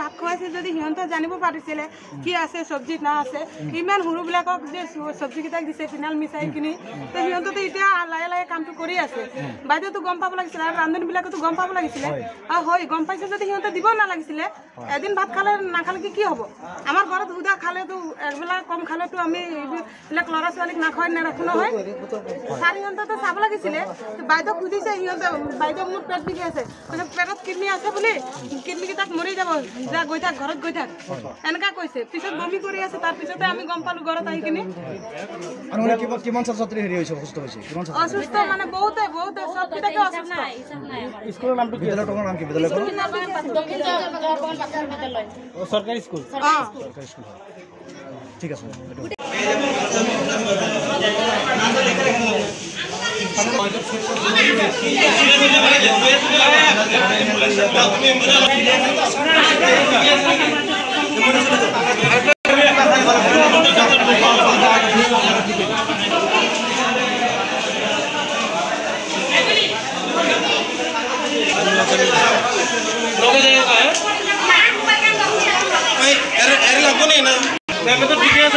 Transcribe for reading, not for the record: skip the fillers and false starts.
ভাত খুৱাইছে যদি সিহঁতে জানিব পাৰিছিলে কি আছে চব্জি না আছে ইমান সৰুবিলাকক যে চব্জিকেইটাক দিছে ফিনাইল মিছাই কিনি তো সিহঁতেতো এতিয়া লাহে লাহে কামটো কৰি আছে বাইদেউতো গম পাব লাগিছিলে আৰু ৰান্ধনীবিলাকেতো গম পাব লাগিছিলে আৰু হয় গম পাইছে যদি সিহঁতে দিব নালাগিছিলে এদিন ভাত খালে নাখালে কি হ'ব আমাৰ ঘৰত সুধা খালেতো একবেলা কম খালেতো আমি এইবিলাক ল'ৰা ছোৱালীক নাখাই নাৰাখোঁ নহয় চাৰি ঘণ্টাতো চাব লাগিছিলে বাইদেউক সুধিছে সিহঁতে বাইদেউ মোৰ পেট বিষাই আছে পেটত কিডনী আছে বুলি কিডনীকেইটাক মৰি যাব যা গৈ থাক ঘৰত গৈ থাক এনেকা কৈছে পিছত বমি কৰি আছে তাৰ পিছতে আমি গম পালো ঘৰত আহি কিনি কিমান ছাত্ৰী হেৰি হৈছে অসুস্থ হৈছে অসুস্থ মানে বহুতে বহুতে সবকিটাকে অসুস্থ স্কুলৰ নামটো কি বিদ্যালয়ৰ নাম কি বিদ্যালয়খন সৰকাৰি স্কুল সৰকাৰি স্কুল ঠিক আছে मैं तो ठीक है